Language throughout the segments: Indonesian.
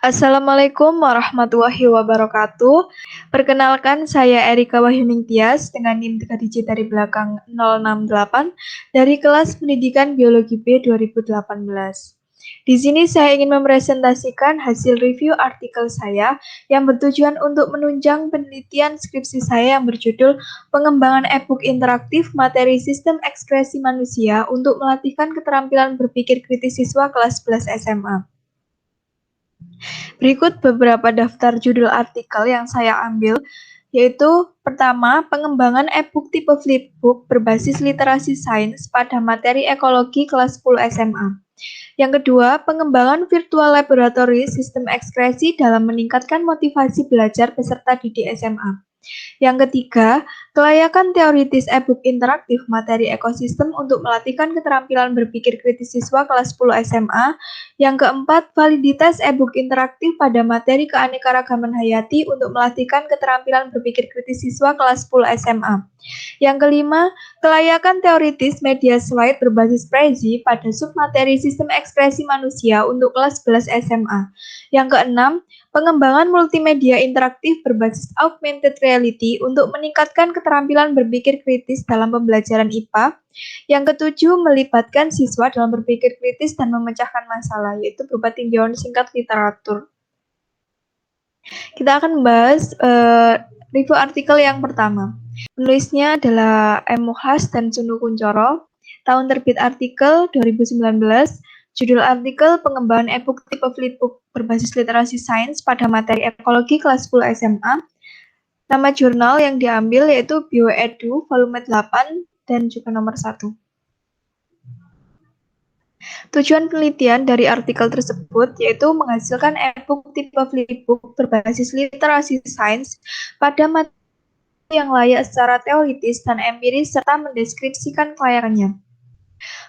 Assalamualaikum warahmatullahi wabarakatuh. Perkenalkan, saya Erika Wahyuning Tias dengan NIM 3 digit dari belakang 068 dari kelas Pendidikan Biologi B 2018. Di sini saya ingin mempresentasikan hasil review artikel saya yang bertujuan untuk menunjang penelitian skripsi saya yang berjudul Pengembangan e-book interaktif materi sistem ekspresi manusia untuk melatihkan keterampilan berpikir kritis siswa kelas 11 SMA. Berikut beberapa daftar judul artikel yang saya ambil, yaitu pertama, pengembangan e-book tipe flipbook berbasis literasi sains pada materi ekologi kelas 10 SMA. Yang kedua, pengembangan virtual laboratory sistem ekspresi dalam meningkatkan motivasi belajar peserta didik SMA. Yang ketiga, kelayakan teoritis e-book interaktif materi ekosistem untuk melatihkan keterampilan berpikir kritis siswa kelas 10 SMA. Yang keempat, validitas e-book interaktif pada materi keanekaragaman hayati untuk melatihkan keterampilan berpikir kritis siswa kelas 10 SMA. Yang kelima, kelayakan teoritis media slide berbasis Prezi pada submateri sistem ekspresi manusia untuk kelas 11 SMA. Yang keenam, pengembangan multimedia interaktif berbasis augmented reality untuk meningkatkan keterampilan berpikir kritis dalam pembelajaran IPA. Yang ketujuh, melibatkan siswa dalam berpikir kritis dan memecahkan masalah, yaitu berupa tinjauan singkat literatur. Kita akan membahas review artikel yang pertama. Penulisnya adalah M. Mukhlas dan Sunu Kuncoro. Tahun terbit artikel 2019. Judul artikel Pengembangan e-book tipe flipbook berbasis literasi sains pada materi ekologi kelas 10 SMA. Nama jurnal yang diambil yaitu Bioedu volume 8 dan juga nomor 1. Tujuan penelitian dari artikel tersebut yaitu menghasilkan e-book tipe flipbook berbasis literasi sains pada materi yang layak secara teoritis dan empiris serta mendeskripsikan kelayakannya.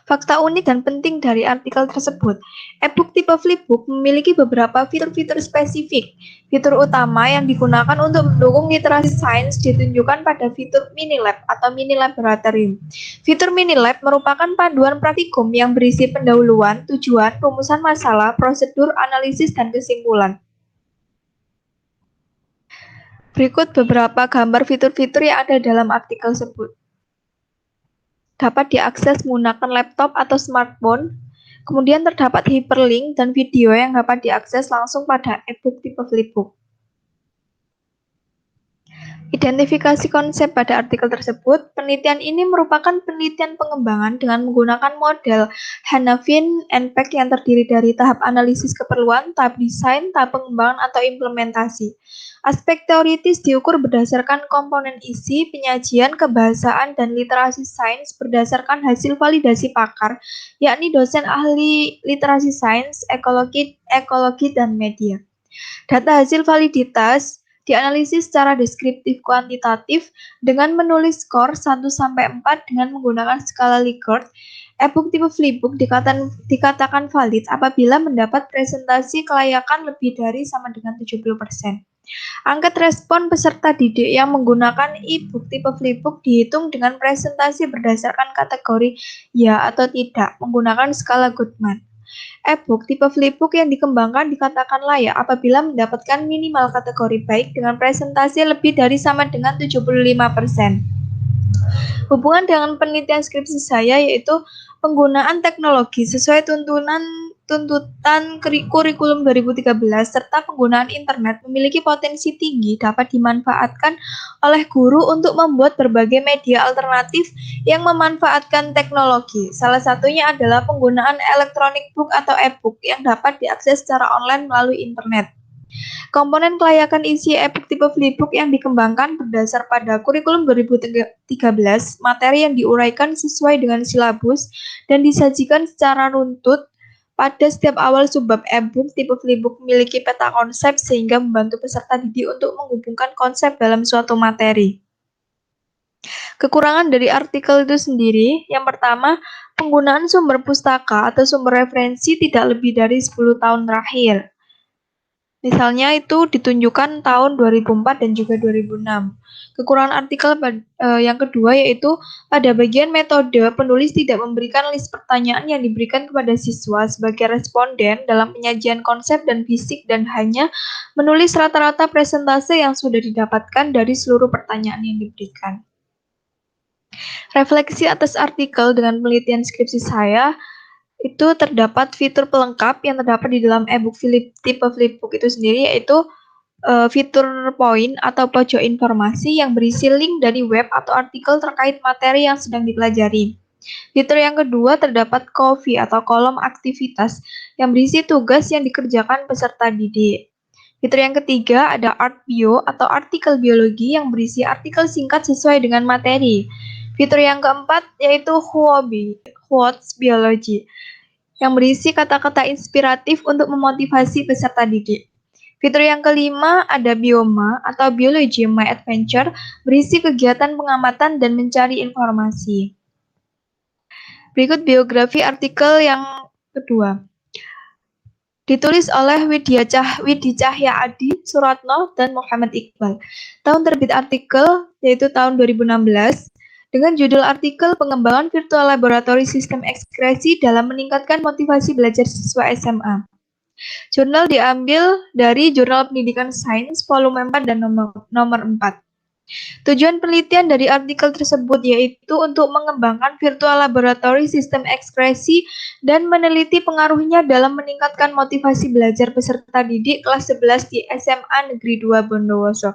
Fakta unik dan penting dari artikel tersebut, e-book tipe flipbook memiliki beberapa fitur-fitur spesifik. Fitur utama yang digunakan untuk mendukung literasi sains ditunjukkan pada fitur mini-lab atau mini-laboratorium. Fitur mini-lab merupakan panduan praktikum yang berisi pendahuluan, tujuan, rumusan masalah, prosedur, analisis, dan kesimpulan. Berikut beberapa gambar fitur-fitur yang ada dalam artikel tersebut. Dapat diakses menggunakan laptop atau smartphone. Kemudian terdapat hyperlink dan video yang dapat diakses langsung pada e-book tipe flipbook. Identifikasi konsep pada artikel tersebut, penelitian ini merupakan penelitian pengembangan dengan menggunakan model Hannafin-NPEC yang terdiri dari tahap analisis keperluan, tahap desain, tahap pengembangan atau implementasi. Aspek teoritis diukur berdasarkan komponen isi, penyajian, kebahasaan, dan literasi sains berdasarkan hasil validasi pakar, yakni dosen ahli literasi sains, ekologi, dan media. Data hasil validitas dianalisis secara deskriptif kuantitatif dengan menulis skor 1-4 dengan menggunakan skala Likert. E-book tipe flipbook dikatakan valid apabila mendapat presentasi kelayakan lebih dari sama dengan 70%. Angka respon peserta didik yang menggunakan e-book tipe flipbook dihitung dengan presentasi berdasarkan kategori ya atau tidak menggunakan skala Goodman. E-book tipe flipbook yang dikembangkan dikatakan layak apabila mendapatkan minimal kategori baik dengan presentasi lebih dari sama dengan 75%. Hubungan dengan penelitian skripsi saya yaitu penggunaan teknologi sesuai tuntutan kurikulum 2013 serta penggunaan internet memiliki potensi tinggi dapat dimanfaatkan oleh guru untuk membuat berbagai media alternatif yang memanfaatkan teknologi. Salah satunya adalah penggunaan electronic book atau e-book yang dapat diakses secara online melalui internet. Komponen kelayakan isi e-book tipe flipbook yang dikembangkan berdasar pada kurikulum 2013, materi yang diuraikan sesuai dengan silabus dan disajikan secara runtut pada setiap awal subbab e-book tipe flipbook memiliki peta konsep sehingga membantu peserta didik untuk menghubungkan konsep dalam suatu materi. Kekurangan dari artikel itu sendiri, yang pertama, penggunaan sumber pustaka atau sumber referensi tidak lebih dari 10 tahun terakhir. Misalnya itu ditunjukkan tahun 2004 dan juga 2006. Kekurangan artikel yang kedua yaitu pada bagian metode, penulis tidak memberikan list pertanyaan yang diberikan kepada siswa sebagai responden dalam penyajian konsep dan fisik dan hanya menulis rata-rata presentase yang sudah didapatkan dari seluruh pertanyaan yang diberikan. Refleksi atas artikel dengan penelitian skripsi saya itu terdapat fitur pelengkap yang terdapat di dalam e-book tipe flipbook itu sendiri yaitu fitur poin atau pojok informasi yang berisi link dari web atau artikel terkait materi yang sedang dipelajari. Fitur yang kedua terdapat COVI atau kolom aktivitas yang berisi tugas yang dikerjakan peserta didik. Fitur yang ketiga ada Art Bio atau artikel biologi yang berisi artikel singkat sesuai dengan materi. Fitur yang keempat yaitu Huobi, Quotes Biology, yang berisi kata-kata inspiratif untuk memotivasi peserta didik. Fitur yang kelima ada Bioma atau Biology My Adventure, berisi kegiatan pengamatan dan mencari informasi. Berikut biografi artikel yang kedua. Ditulis oleh Widi Cahya Adi, Suratno, dan Muhammad Iqbal. Tahun terbit artikel yaitu tahun 2016 dengan judul artikel Pengembangan Virtual Laboratory Sistem Ekskresi dalam Meningkatkan Motivasi Belajar Siswa SMA. Jurnal diambil dari Jurnal Pendidikan Sains volume 4 dan nomor 4. Tujuan penelitian dari artikel tersebut yaitu untuk mengembangkan virtual laboratory sistem ekskresi dan meneliti pengaruhnya dalam meningkatkan motivasi belajar peserta didik kelas 11 di SMA Negeri 2 Bondowoso.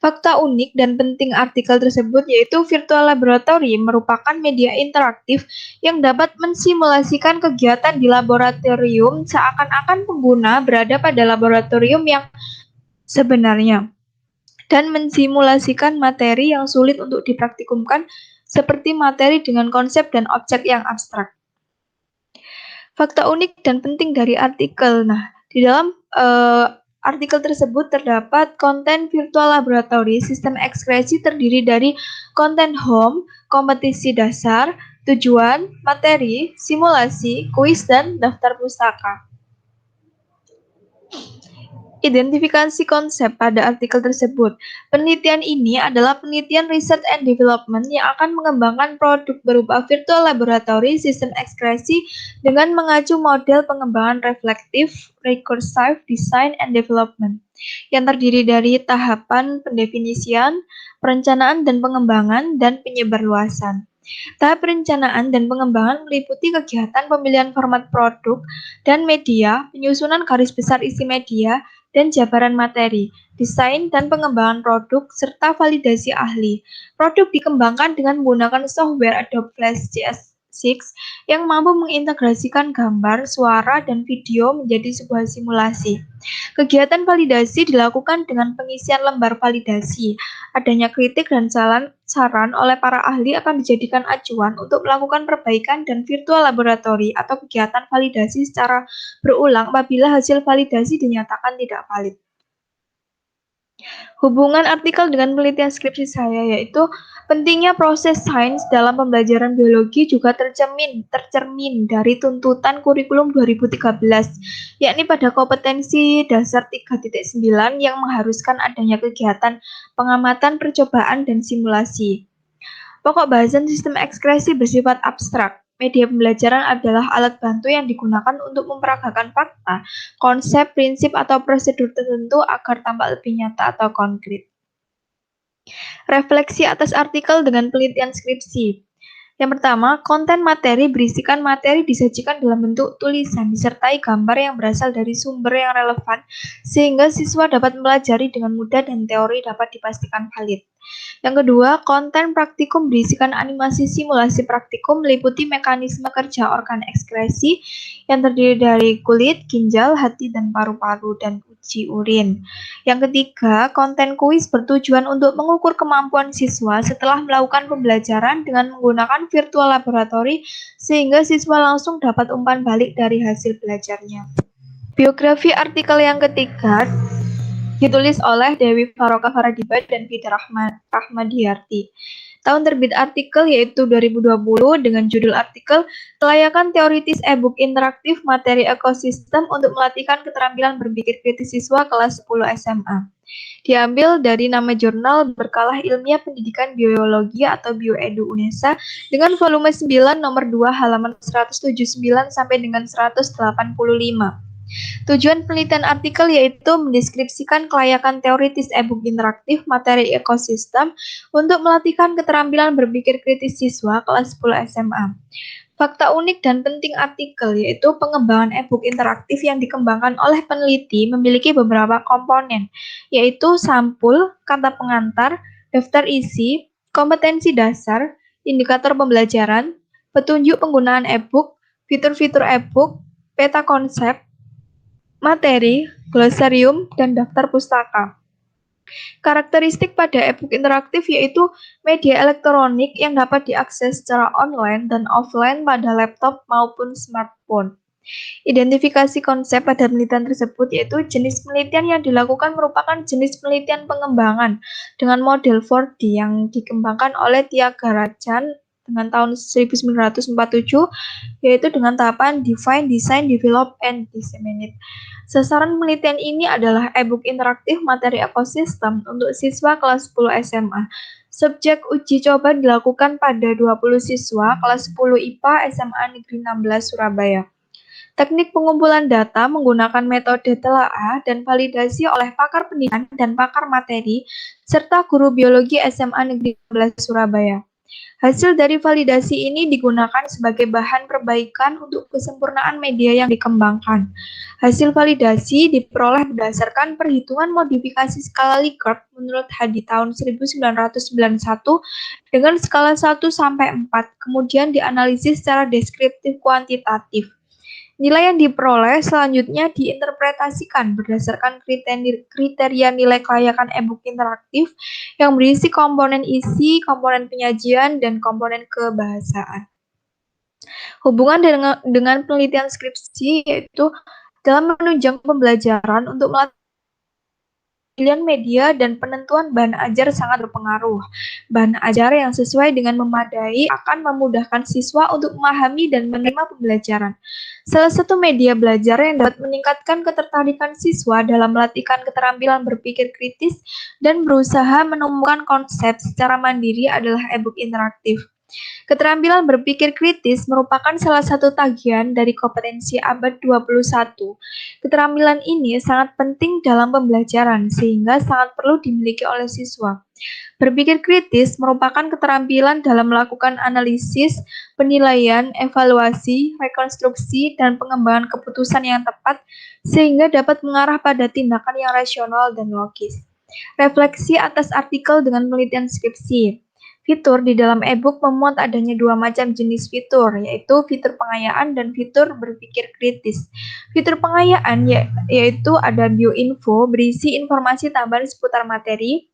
Fakta unik dan penting artikel tersebut yaitu virtual laboratory merupakan media interaktif yang dapat mensimulasikan kegiatan di laboratorium seakan-akan pengguna berada pada laboratorium yang sebenarnya dan mensimulasikan materi yang sulit untuk dipraktikumkan seperti materi dengan konsep dan objek yang abstrak. Fakta unik dan penting dari artikel. Nah, di dalam artikel tersebut terdapat konten virtual laboratory sistem ekskresi terdiri dari konten home, kompetisi dasar, tujuan, materi, simulasi, kuis, dan daftar pustaka. Identifikasi konsep pada artikel tersebut. Penelitian ini adalah penelitian research and development yang akan mengembangkan produk berupa virtual laboratory sistem ekskresi dengan mengacu model pengembangan reflektif, recursive design and development yang terdiri dari tahapan pendefinisian, perencanaan dan pengembangan, dan penyebarluasan. Tahap perencanaan dan pengembangan meliputi kegiatan pemilihan format produk dan media, penyusunan garis besar isi media, dan jabaran materi, desain dan pengembangan produk, serta validasi ahli. Produk dikembangkan dengan menggunakan software Adobe Flash CS6 yang mampu mengintegrasikan gambar, suara, dan video menjadi sebuah simulasi. Kegiatan validasi dilakukan dengan pengisian lembar validasi. Adanya kritik dan saran oleh para ahli akan dijadikan acuan untuk melakukan perbaikan dan virtual laboratory atau kegiatan validasi secara berulang apabila hasil validasi dinyatakan tidak valid. Hubungan artikel dengan penelitian skripsi saya yaitu pentingnya proses sains dalam pembelajaran biologi juga tercermin dari tuntutan kurikulum 2013, yakni pada kompetensi dasar 3.9 yang mengharuskan adanya kegiatan pengamatan, percobaan, dan simulasi. Pokok bahasan sistem ekskresi bersifat abstrak. Media pembelajaran adalah alat bantu yang digunakan untuk memperagakan fakta, konsep, prinsip, atau prosedur tertentu agar tampak lebih nyata atau konkret. Refleksi atas artikel dengan penelitian skripsi. Yang pertama, konten materi berisikan materi disajikan dalam bentuk tulisan disertai gambar yang berasal dari sumber yang relevan sehingga siswa dapat mempelajari dengan mudah dan teori dapat dipastikan valid. Yang kedua, konten praktikum berisikan animasi simulasi praktikum meliputi mekanisme kerja organ ekskresi yang terdiri dari kulit, ginjal, hati, dan paru-paru, dan uji urin. Yang ketiga, konten kuis bertujuan untuk mengukur kemampuan siswa setelah melakukan pembelajaran dengan menggunakan virtual laboratory sehingga siswa langsung dapat umpan balik dari hasil belajarnya. Biografi artikel yang ketiga Ditulis oleh Dewi Faroka Faradiba dan Fida Rahmadiarti. Tahun terbit artikel yaitu 2020 dengan judul artikel Kelayakan Teoritis e-book Interaktif Materi Ekosistem untuk Melatihkan Keterampilan Berpikir Kritis Siswa kelas 10 SMA. Diambil dari nama jurnal Berkalah Ilmiah Pendidikan Biologi atau Bioedu UNESA dengan volume 9 nomor 2 halaman 179 sampai dengan 185. Tujuan penelitian artikel yaitu mendeskripsikan kelayakan teoritis e-book interaktif materi ekosistem untuk melatihkan keterampilan berpikir kritis siswa kelas 10 SMA. Fakta unik dan penting artikel yaitu pengembangan e-book interaktif yang dikembangkan oleh peneliti memiliki beberapa komponen, yaitu sampul, kata pengantar, daftar isi, kompetensi dasar, indikator pembelajaran, petunjuk penggunaan e-book, fitur-fitur e-book, peta konsep, materi, glosarium, dan daftar pustaka. Karakteristik pada e-book interaktif yaitu media elektronik yang dapat diakses secara online dan offline pada laptop maupun smartphone. Identifikasi konsep pada penelitian tersebut yaitu jenis penelitian yang dilakukan merupakan jenis penelitian pengembangan dengan model 4D yang dikembangkan oleh Tyagarajan dengan tahun 1947 yaitu dengan tahapan Define, Design, Develop, and Disseminate. Sasaran penelitian ini adalah e-book interaktif materi ekosistem untuk siswa kelas 10 SMA. Subjek uji coba dilakukan pada 20 siswa kelas 10 IPA SMA Negeri 16 Surabaya. Teknik pengumpulan data menggunakan metode telaah dan validasi oleh pakar pendidikan dan pakar materi, serta guru biologi SMA Negeri 16 Surabaya. Hasil dari validasi ini digunakan sebagai bahan perbaikan untuk kesempurnaan media yang dikembangkan. Hasil validasi diperoleh berdasarkan perhitungan modifikasi skala Likert menurut Hadi tahun 1991 dengan skala 1 sampai 4, kemudian dianalisis secara deskriptif kuantitatif. Nilai yang diperoleh selanjutnya diinterpretasikan berdasarkan kriteria nilai kelayakan e-book interaktif yang berisi komponen isi, komponen penyajian, dan komponen kebahasaan. Hubungan dengan penelitian skripsi yaitu dalam menunjang pembelajaran untuk melatih pilihan media dan penentuan bahan ajar sangat berpengaruh. Bahan ajar yang sesuai dengan memadai akan memudahkan siswa untuk memahami dan menerima pembelajaran. Salah satu media belajar yang dapat meningkatkan ketertarikan siswa dalam melatihkan keterampilan berpikir kritis dan berusaha menemukan konsep secara mandiri adalah e-book interaktif. Keterampilan berpikir kritis merupakan salah satu tagihan dari kompetensi abad 21. Keterampilan ini sangat penting dalam pembelajaran sehingga sangat perlu dimiliki oleh siswa. Berpikir kritis merupakan keterampilan dalam melakukan analisis, penilaian, evaluasi, rekonstruksi, dan pengembangan keputusan yang tepat sehingga dapat mengarah pada tindakan yang rasional dan logis. Refleksi atas artikel dengan penelitian skripsi. Fitur di dalam e-book memuat adanya dua macam jenis fitur, yaitu fitur pengayaan dan fitur berpikir kritis. Fitur pengayaan yaitu ada bioinfo berisi informasi tambahan seputar materi,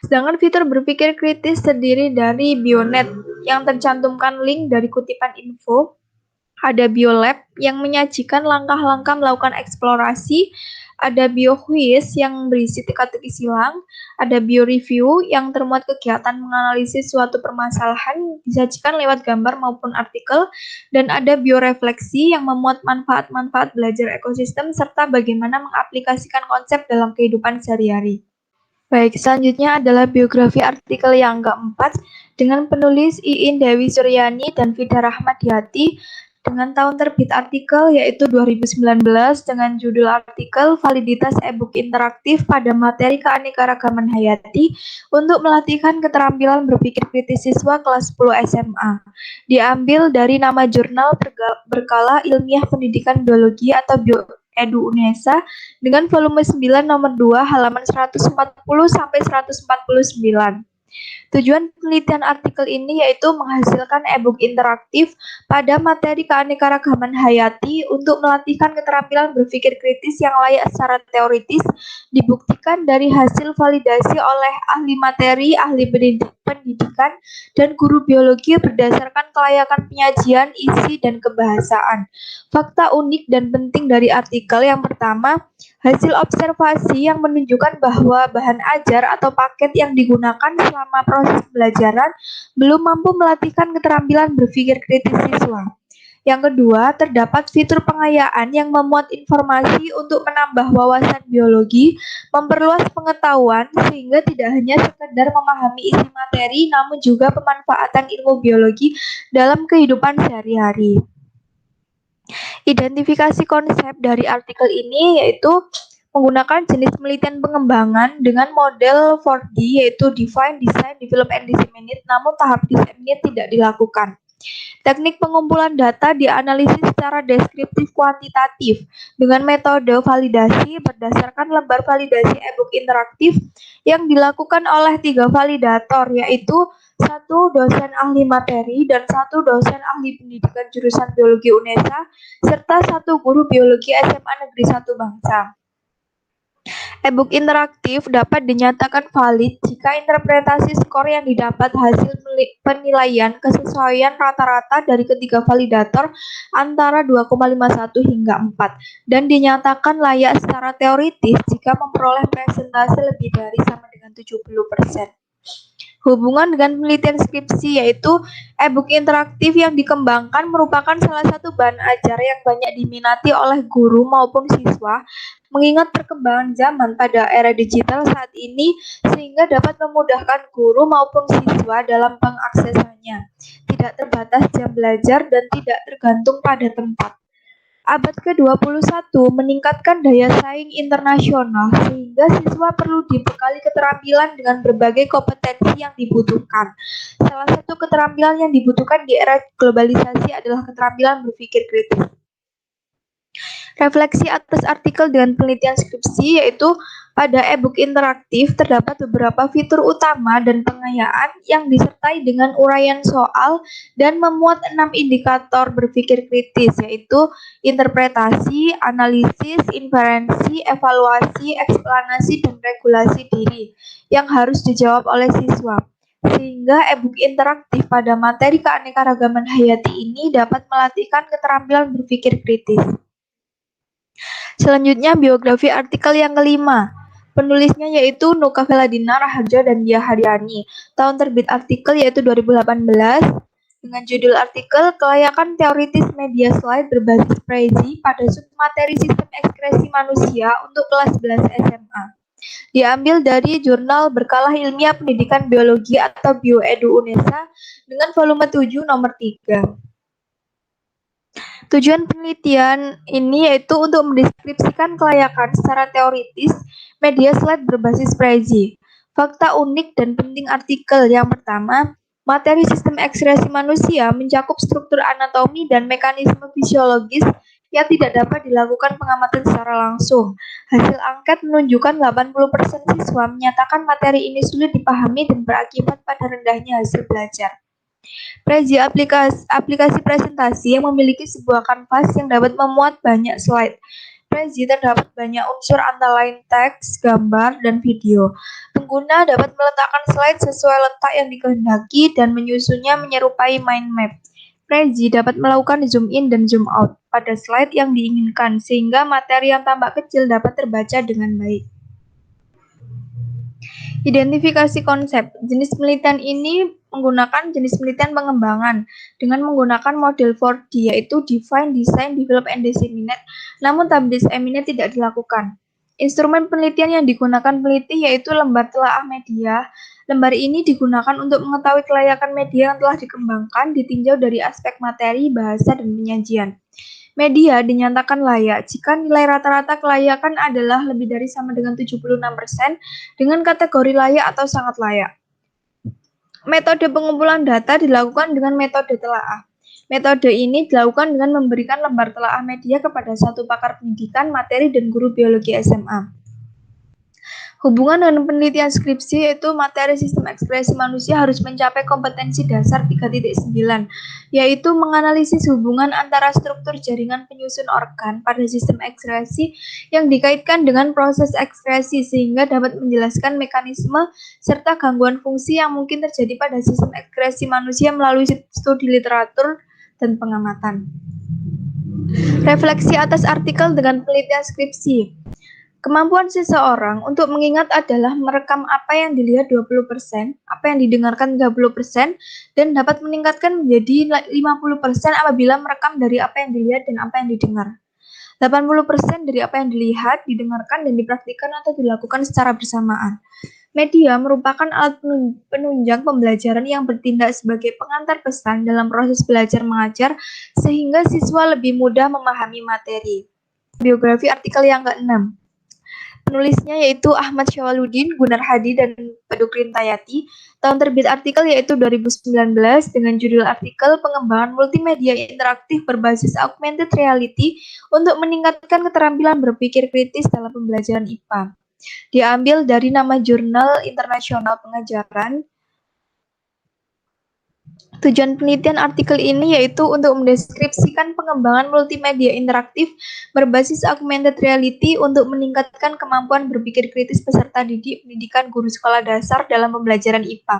sedangkan fitur berpikir kritis terdiri dari bionet yang tercantumkan link dari kutipan info, ada biolab yang menyajikan langkah-langkah melakukan eksplorasi, ada bioquiz yang berisi teka-teki silang, ada bioreview yang termuat kegiatan menganalisis suatu permasalahan disajikan lewat gambar maupun artikel, dan ada biorefleksi yang memuat manfaat-manfaat belajar ekosistem serta bagaimana mengaplikasikan konsep dalam kehidupan sehari-hari. Baik, selanjutnya adalah biografi artikel yang keempat dengan penulis Iin Dewi Suryani dan Fida Rahmadiarti dengan tahun terbit artikel yaitu 2019 dengan judul artikel Validitas e-book interaktif pada materi keanekaragaman hayati untuk melatihkan keterampilan berpikir kritis siswa kelas 10 SMA. Diambil dari nama jurnal Berkala Ilmiah Pendidikan Biologi atau Bioedu UNESA dengan volume 9 nomor 2 halaman 140 sampai 149. Tujuan penelitian artikel ini yaitu menghasilkan e-book interaktif pada materi keanekaragaman hayati untuk melatihkan keterampilan berpikir kritis yang layak secara teoritis dibuktikan dari hasil validasi oleh ahli materi, ahli pendidikan, pendidikan dan guru biologi berdasarkan kelayakan penyajian, isi, dan kebahasaan. Fakta unik dan penting dari artikel yang pertama, hasil observasi yang menunjukkan bahwa bahan ajar atau paket yang digunakan selama proses pembelajaran belum mampu melatihkan keterampilan berpikir kritis siswa. Yang kedua, terdapat fitur pengayaan yang memuat informasi untuk menambah wawasan biologi, memperluas pengetahuan sehingga tidak hanya sekedar memahami isi materi namun juga pemanfaatan ilmu biologi dalam kehidupan sehari-hari. Identifikasi konsep dari artikel ini yaitu menggunakan jenis penelitian pengembangan dengan model 4D yaitu Define, Design, Develop, and Disseminate, namun tahap disseminate tidak dilakukan. Teknik pengumpulan data dianalisis secara deskriptif kuantitatif dengan metode validasi berdasarkan lembar validasi e-book interaktif yang dilakukan oleh 3 validator yaitu 1 dosen ahli materi dan 1 dosen ahli pendidikan jurusan biologi UNESA serta 1 guru biologi SMA Negeri 1 Bangsa. E-book interaktif dapat dinyatakan valid jika interpretasi skor yang didapat hasil penilaian kesesuaian rata-rata dari ketiga validator antara 2,51 hingga 4 dan dinyatakan layak secara teoritis jika memperoleh presentase lebih dari sama dengan 70%. Hubungan dengan penelitian skripsi yaitu e-book interaktif yang dikembangkan merupakan salah satu bahan ajar yang banyak diminati oleh guru maupun siswa mengingat perkembangan zaman pada era digital saat ini sehingga dapat memudahkan guru maupun siswa dalam pengaksesannya, tidak terbatas jam belajar dan tidak tergantung pada tempat. Abad ke-21 meningkatkan daya saing internasional sehingga siswa perlu dibekali keterampilan dengan berbagai kompetensi yang dibutuhkan. Salah satu keterampilan yang dibutuhkan di era globalisasi adalah keterampilan berpikir kritis. Refleksi atas artikel dengan penelitian skripsi yaitu pada e-book interaktif terdapat beberapa fitur utama dan pengayaan yang disertai dengan uraian soal dan memuat 6 indikator berpikir kritis yaitu interpretasi, analisis, inferensi, evaluasi, eksplanasi, dan regulasi diri yang harus dijawab oleh siswa. Sehingga e-book interaktif pada materi keanekaragaman hayati ini dapat melatihkan keterampilan berpikir kritis. Selanjutnya biografi artikel yang kelima. Penulisnya yaitu Nuka Veladina Raharjo dan Dia Haryani. Tahun terbit artikel yaitu 2018 dengan judul artikel Kelayakan Teoritis Media Slide Berbasis Prezi pada Submateri Sistem Ekskresi Manusia untuk kelas 11 SMA. Diambil dari jurnal Berkalah Ilmiah Pendidikan Biologi atau Bioedu UNESA dengan volume 7 nomor 3. Tujuan penelitian ini yaitu untuk mendeskripsikan kelayakan secara teoritis media slide berbasis Prezi. Fakta unik dan penting artikel yang pertama, materi sistem ekskresi manusia mencakup struktur anatomi dan mekanisme fisiologis yang tidak dapat dilakukan pengamatan secara langsung. Hasil angket menunjukkan 80% siswa menyatakan materi ini sulit dipahami dan berakibat pada rendahnya hasil belajar. Prezi aplikasi presentasi yang memiliki sebuah kanvas yang dapat memuat banyak slide. Prezi terdapat banyak unsur antara lain teks, gambar, dan video. Pengguna dapat meletakkan slide sesuai letak yang dikehendaki dan menyusunnya menyerupai mind map. Prezi dapat melakukan zoom in dan zoom out pada slide yang diinginkan sehingga materi yang tampak kecil dapat terbaca dengan baik. Identifikasi konsep. Jenis penelitian ini menggunakan jenis penelitian pengembangan dengan menggunakan model 4D yaitu Define, Design, Develop, and Disseminate, namun tahap disseminate tidak dilakukan. Instrumen penelitian yang digunakan peneliti yaitu lembar telaah media. Lembar ini digunakan untuk mengetahui kelayakan media yang telah dikembangkan ditinjau dari aspek materi, bahasa, dan penyajian. Media dinyatakan layak jika nilai rata-rata kelayakan adalah lebih dari sama dengan 76% dengan kategori layak atau sangat layak. Metode pengumpulan data dilakukan dengan metode telaah. Metode ini dilakukan dengan memberikan lembar telaah media kepada satu pakar pendidikan, materi, dan guru biologi SMA. Hubungan dengan penelitian skripsi yaitu materi sistem ekspresi manusia harus mencapai kompetensi dasar 3.9, yaitu menganalisis hubungan antara struktur jaringan penyusun organ pada sistem ekspresi yang dikaitkan dengan proses ekspresi sehingga dapat menjelaskan mekanisme serta gangguan fungsi yang mungkin terjadi pada sistem ekspresi manusia melalui studi literatur dan pengamatan. Refleksi atas artikel dengan penelitian skripsi. Kemampuan seseorang untuk mengingat adalah merekam apa yang dilihat 20%, apa yang didengarkan 30%, dan dapat meningkatkan menjadi 50% apabila merekam dari apa yang dilihat dan apa yang didengar. 80% dari apa yang dilihat, didengarkan, dan dipraktikkan atau dilakukan secara bersamaan. Media merupakan alat penunjang pembelajaran yang bertindak sebagai pengantar pesan dalam proses belajar mengajar sehingga siswa lebih mudah memahami materi. Biografi artikel yang ke-6. Penulisnya yaitu Ahmad Syawaludin, Gunar Hadi, dan Peduk Rintayati. Tahun terbit artikel yaitu 2019 dengan judul artikel Pengembangan Multimedia Interaktif Berbasis Augmented Reality untuk meningkatkan keterampilan berpikir kritis dalam pembelajaran IPA. Diambil dari nama Jurnal Internasional Pengajaran. Tujuan penelitian artikel ini yaitu untuk mendeskripsikan pengembangan multimedia interaktif berbasis augmented reality untuk meningkatkan kemampuan berpikir kritis peserta didik pendidikan guru sekolah dasar dalam pembelajaran IPA.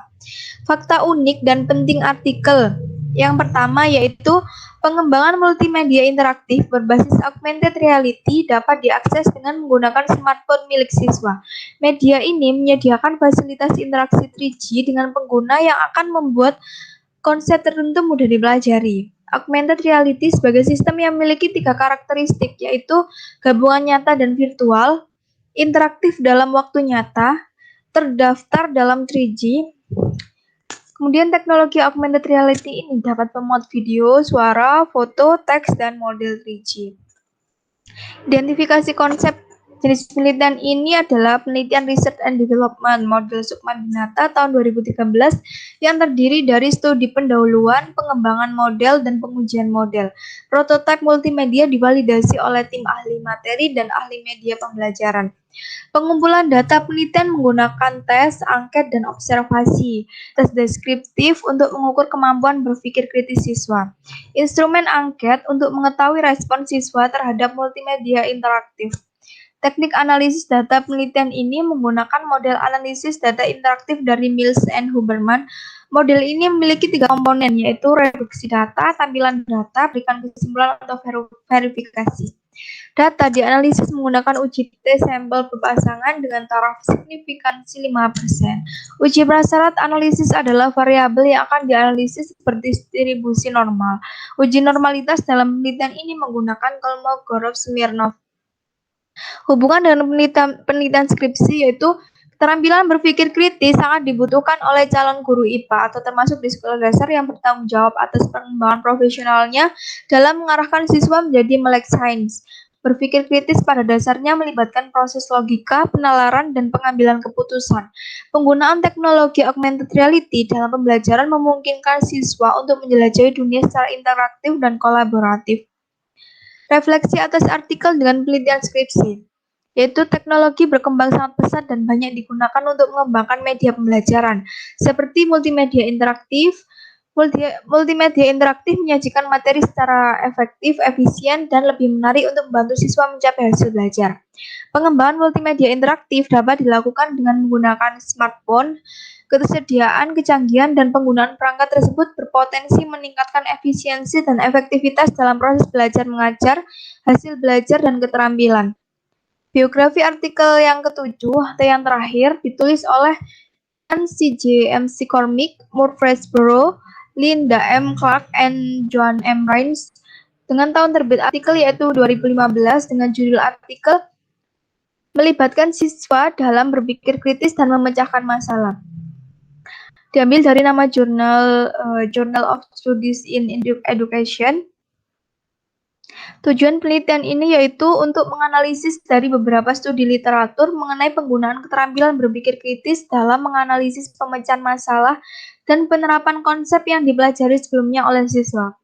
Fakta unik dan penting artikel. Yang pertama yaitu pengembangan multimedia interaktif berbasis augmented reality dapat diakses dengan menggunakan smartphone milik siswa. Media ini menyediakan fasilitas interaksi 3G dengan pengguna yang akan membuat konsep tertentu mudah dipelajari. Augmented reality sebagai sistem yang memiliki 3 karakteristik, yaitu gabungan nyata dan virtual, interaktif dalam waktu nyata, terdaftar dalam 3G. Kemudian teknologi augmented reality ini dapat memuat video, suara, foto, teks, dan model 3G. Identifikasi konsep jenis penelitian ini adalah penelitian Research and Development model Sukmadinata tahun 2013 yang terdiri dari studi pendahuluan, pengembangan model, dan pengujian model. Prototipe multimedia divalidasi oleh tim ahli materi dan ahli media pembelajaran. Pengumpulan data penelitian menggunakan tes, angket, dan observasi. Tes deskriptif untuk mengukur kemampuan berpikir kritis siswa. Instrumen angket untuk mengetahui respon siswa terhadap multimedia interaktif. Teknik analisis data penelitian ini menggunakan model analisis data interaktif dari Mills and Huberman. Model ini memiliki 3 komponen, yaitu reduksi data, tampilan data, berikan kesimpulan atau verifikasi. Data dianalisis menggunakan uji T-sampel berpasangan dengan taraf signifikansi 5%. Uji prasyarat analisis adalah variabel yang akan dianalisis berdistribusi normal. Uji normalitas dalam penelitian ini menggunakan Kolmogorov-Smirnov. Hubungan dengan penelitian skripsi yaitu keterampilan berpikir kritis sangat dibutuhkan oleh calon guru IPA atau termasuk di sekolah dasar yang bertanggung jawab atas pengembangan profesionalnya dalam mengarahkan siswa menjadi melek sains. Berpikir kritis pada dasarnya melibatkan proses logika, penalaran, dan pengambilan keputusan. Penggunaan teknologi augmented reality dalam pembelajaran memungkinkan siswa untuk menjelajahi dunia secara interaktif dan kolaboratif. Refleksi atas artikel dengan penelitian skripsi, yaitu teknologi berkembang sangat pesat dan banyak digunakan untuk mengembangkan media pembelajaran, seperti multimedia interaktif. Multimedia interaktif menyajikan materi secara efektif, efisien, dan lebih menarik untuk membantu siswa mencapai hasil belajar. Pengembangan multimedia interaktif dapat dilakukan dengan menggunakan smartphone. Ketersediaan, kecanggihan, dan penggunaan perangkat tersebut berpotensi meningkatkan efisiensi dan efektivitas dalam proses belajar mengajar, hasil belajar, dan keterampilan. Biografi artikel yang ke-7 atau yang terakhir ditulis oleh C.J. McCormick, Murfreesboro, Linda M. Clark, and Joan M. Rains dengan tahun terbit artikel yaitu 2015 dengan judul artikel melibatkan siswa dalam berpikir kritis dan memecahkan masalah. Diambil dari nama Journal of Studies in Education. Tujuan penelitian ini yaitu untuk menganalisis dari beberapa studi literatur mengenai penggunaan keterampilan berpikir kritis dalam menganalisis pemecahan masalah dan penerapan konsep yang dipelajari sebelumnya oleh siswa.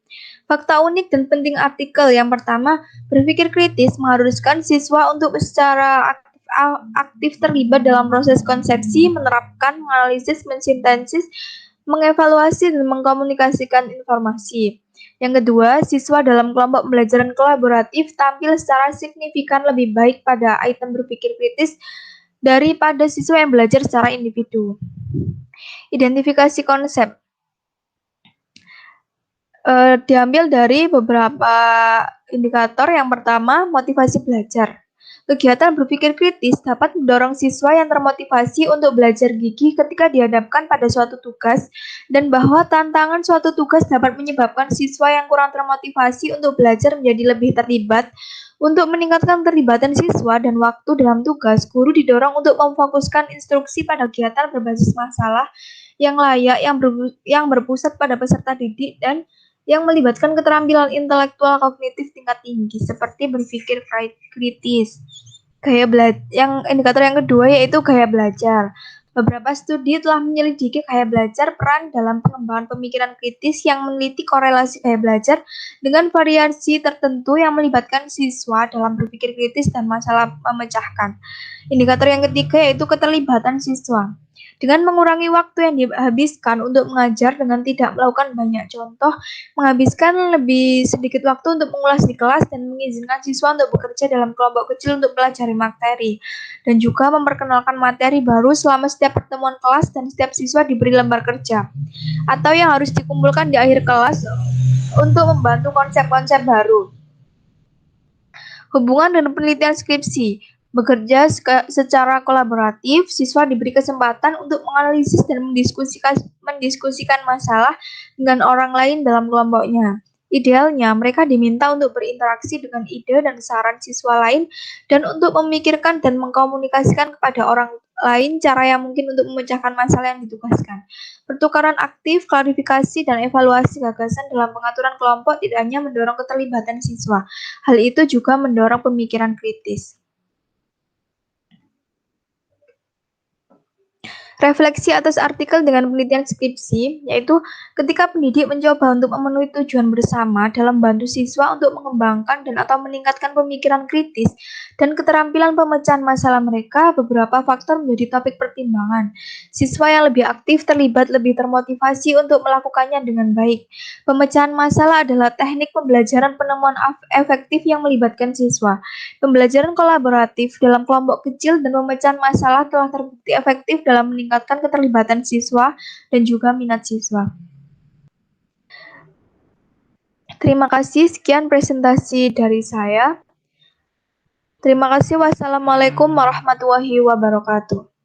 Fakta unik dan penting artikel yang pertama, berpikir kritis mengharuskan siswa untuk secara aktif aktif terlibat dalam proses konsepsi, menerapkan, menganalisis, mensintesis, mengevaluasi, dan mengkomunikasikan informasi. Yang kedua, siswa dalam kelompok pembelajaran kolaboratif tampil secara signifikan lebih baik pada item berpikir kritis daripada siswa yang belajar secara individu. Identifikasi konsep diambil dari beberapa indikator. Yang pertama, motivasi belajar. Kegiatan berpikir kritis dapat mendorong siswa yang termotivasi untuk belajar gigih ketika dihadapkan pada suatu tugas, dan bahwa tantangan suatu tugas dapat menyebabkan siswa yang kurang termotivasi untuk belajar menjadi lebih terlibat. Untuk meningkatkan keterlibatan siswa dan waktu dalam tugas, guru didorong untuk memfokuskan instruksi pada kegiatan berbasis masalah yang layak, yang berpusat pada peserta didik, dan yang melibatkan keterampilan intelektual kognitif tingkat tinggi seperti berpikir kritis. Indikator yang kedua yaitu gaya belajar. Beberapa studi telah menyelidiki gaya belajar, peran dalam pengembangan pemikiran kritis, yang meneliti korelasi gaya belajar dengan variasi tertentu yang melibatkan siswa dalam berpikir kritis dan masalah memecahkan. Indikator yang ketiga yaitu keterlibatan siswa. Dengan mengurangi waktu yang dihabiskan untuk mengajar dengan tidak melakukan banyak contoh, menghabiskan lebih sedikit waktu untuk mengulas di kelas, dan mengizinkan siswa untuk bekerja dalam kelompok kecil untuk pelajari materi, dan juga memperkenalkan materi baru selama setiap pertemuan kelas, dan setiap siswa diberi lembar kerja atau yang harus dikumpulkan di akhir kelas untuk membantu konsep-konsep baru. Hubungan dengan penelitian skripsi. Bekerja secara kolaboratif, siswa diberi kesempatan untuk menganalisis dan mendiskusikan masalah dengan orang lain dalam kelompoknya. Idealnya, mereka diminta untuk berinteraksi dengan ide dan saran siswa lain, dan untuk memikirkan dan mengkomunikasikan kepada orang lain cara yang mungkin untuk memecahkan masalah yang ditugaskan. Pertukaran aktif, klarifikasi, dan evaluasi gagasan dalam pengaturan kelompok tidak hanya mendorong keterlibatan siswa, hal itu juga mendorong pemikiran kritis. Refleksi atas artikel dengan penelitian skripsi, yaitu ketika pendidik mencoba untuk memenuhi tujuan bersama dalam membantu siswa untuk mengembangkan dan atau meningkatkan pemikiran kritis dan keterampilan pemecahan masalah mereka, beberapa faktor menjadi topik pertimbangan. Siswa yang lebih aktif terlibat lebih termotivasi untuk melakukannya dengan baik. Pemecahan masalah adalah teknik pembelajaran penemuan efektif yang melibatkan siswa. Pembelajaran kolaboratif dalam kelompok kecil dan pemecahan masalah telah terbukti efektif dalam meningkatkan keterlibatan siswa dan juga minat siswa. Terima kasih, sekian presentasi dari saya. Terima kasih. Wassalamualaikum warahmatullahi wabarakatuh.